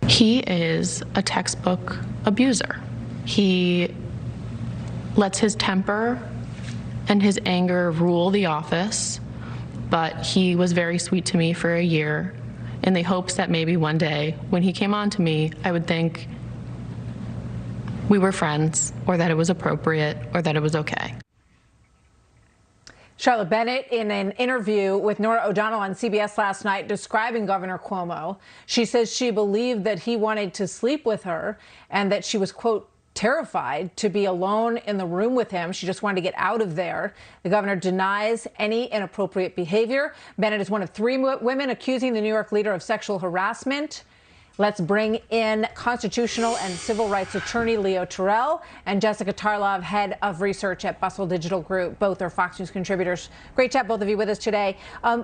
He is a textbook abuser. He lets his temper and his anger rule the office, but he was very sweet to me for a year in the hopes that maybe one day when he came on to me, I would think we were friends, or that it was appropriate, or that it was okay. Charlotte Bennett, in an interview with Norah O'Donnell on CBS last night, describing Governor Cuomo, she says she believed that he wanted to sleep with her and that she was, quote, terrified to be alone in the room with him. She just wanted to get out of there. The governor denies any inappropriate behavior. Bennett is one of 3 women accusing the New York leader of sexual harassment. Let's bring in constitutional and civil rights attorney Leo Terrell and Jessica Tarlov, head of research at Bustle Digital Group. Both are Fox News contributors. Great to have both of you with us today.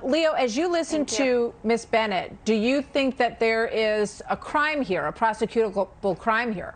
Leo, as you listen to Ms. Bennett, do you think that there is a crime here, a prosecutable crime here?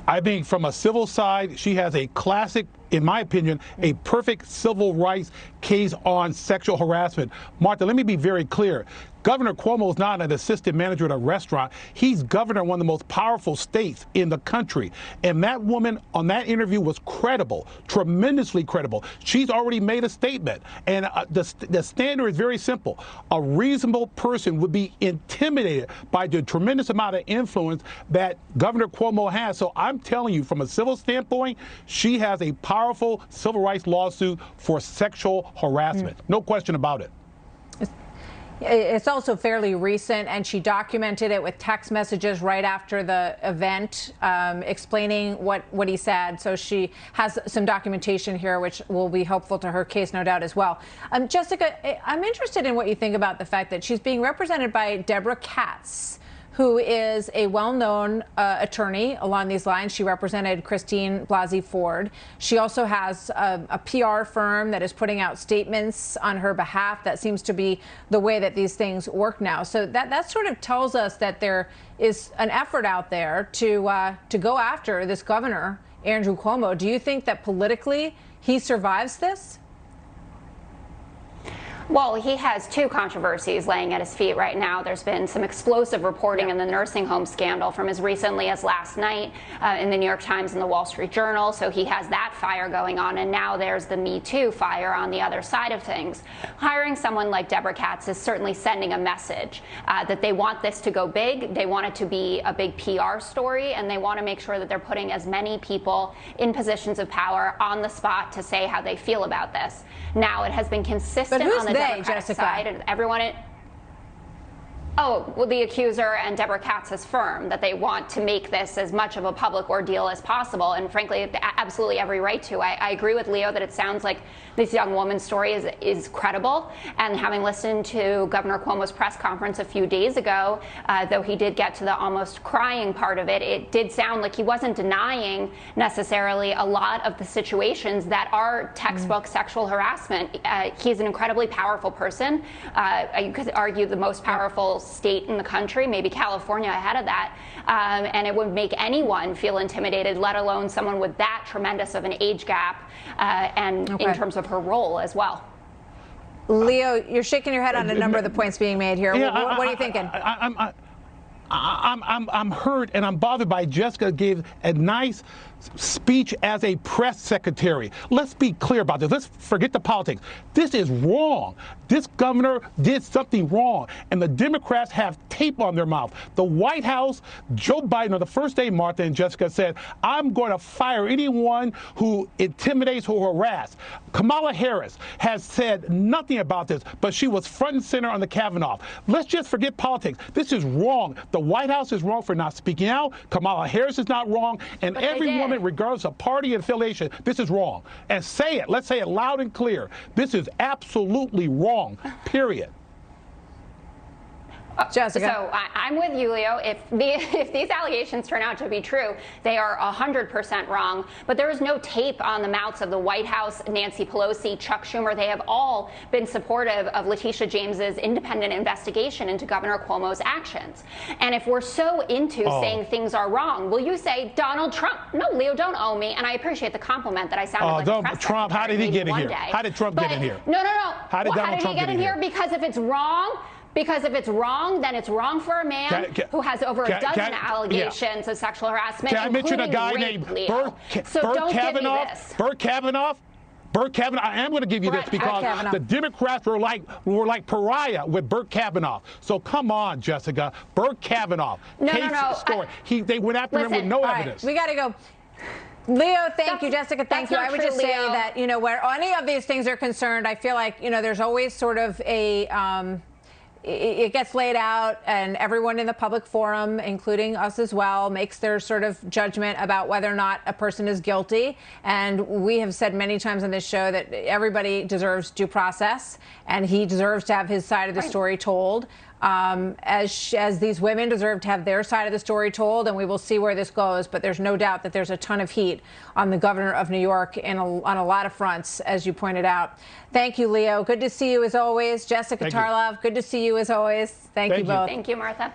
I think from a civil side, she has a classic, in my opinion, a perfect civil rights case on sexual harassment. Martha, let me be very clear. Governor Cuomo is not an assistant manager at a restaurant. He's governor of one of the most powerful states in the country. And that woman on that interview was credible, tremendously credible. She's already made a statement. And the standard is very simple. A reasonable person would be intimidated by the tremendous amount of influence that Governor Cuomo has. So I'm telling you, from a civil standpoint, she has a powerful civil rights lawsuit for sexual harassment. No question about it. It's also fairly recent, and she documented it with text messages right after the event, explaining what he said. So she has some documentation here, which will be helpful to her case, no doubt, as well. Jessica, I'm interested in what you think about the fact that she's being represented by Deborah Katz, who is a well-known attorney along these lines. She represented Christine Blasey Ford. She also has a PR firm that is putting out statements on her behalf. That seems to be the way that these things work now. So that sort of tells us that there is an effort out there to go after this governor, Andrew Cuomo. Do you think that politically he survives this? Well, he has 2 controversies laying at his feet right now. There's been some explosive reporting in the nursing home scandal from as recently as last night in the New York Times and the Wall Street Journal. So he has that fire going on. And now there's the Me Too fire on the other side of things. Hiring someone like Deborah Katz is certainly sending a message that they want this to go big. They want it to be a big PR story, and they want to make sure that they're putting as many people in positions of power on the spot to say how they feel about this. Now, it has been consistent on the Democratic side, and everyone the accuser and Deborah Katz's firm, that they want to make this as much of a public ordeal as possible, and frankly, absolutely every right to. I agree with Leo that it sounds like this young woman's story is credible, and having listened to Governor Cuomo's press conference a few days ago, though he did get to the almost crying part of it, it did sound like he wasn't denying necessarily a lot of the situations that are textbook sexual harassment. He's an incredibly powerful person. You could argue the most powerful state in the country, maybe California ahead of that, and it would make anyone feel intimidated, let alone someone with that tremendous of an age gap and in terms of her role as well. Leo, you're shaking your head on a number of the points being made here. Yeah, what are you thinking? I'm hurt and I'm bothered by Jessica gave a nice speech as a press secretary. Let's be clear about this. Let's forget the politics. This is wrong. This governor did something wrong, and the Democrats have tape on their mouth. The White House, Joe Biden, on the first day, Martha and Jessica said, I'm going to fire anyone who intimidates or harasses. Kamala Harris has said nothing about this, but she was front and center on the Kavanaugh. Let's just forget politics. This is wrong. The White House is wrong for not speaking out. Kamala Harris is not wrong. And every woman, regardless of party and affiliation, this is wrong. And say it. Let's say it loud and clear. This is absolutely wrong, period. Jessica. So I'm with you, Leo. If these allegations turn out to be true, they are 100% wrong. But there is no tape on the mouths of the White House, Nancy Pelosi, Chuck Schumer. They have all been supportive of Letitia James's independent investigation into Governor Cuomo's actions. And if we're so into saying things are wrong, will you say Donald Trump? No, Leo, don't owe me. And I appreciate the compliment that I sounded like a press Trump. How did he get in here? How did Trump get in here? No. How did Donald Trump get in here? Because if it's wrong, Because if it's wrong, then it's wrong for a man who has over a dozen allegations of sexual harassment, Can I mention a guy rape, named Leo. Bert Kavanaugh? Bert Kavanaugh? Bert Kavanaugh, I am going to give you this because the Democrats were like pariah with Bert Kavanaugh. So come on, Jessica. Bert Kavanaugh. No. Story. They went after him with no evidence. We got to go. Leo, thank you. Jessica, thank you. I would just say that, you know, where any of these things are concerned, I feel like, you know, there's always sort of a, it gets laid out and everyone in the public forum, including us as well, makes their sort of judgment about whether or not a person is guilty. And we have said many times on this show that everybody deserves due process and he deserves to have his side of the story told. As these women deserve to have their side of the story told, and we will see where this goes. But there's no doubt that there's a ton of heat on the governor of New York on a lot of fronts, as you pointed out. Thank you, Leo. Good to see you as always. Jessica Tarlov, good to see you as always. Thank you both. Thank you, Martha.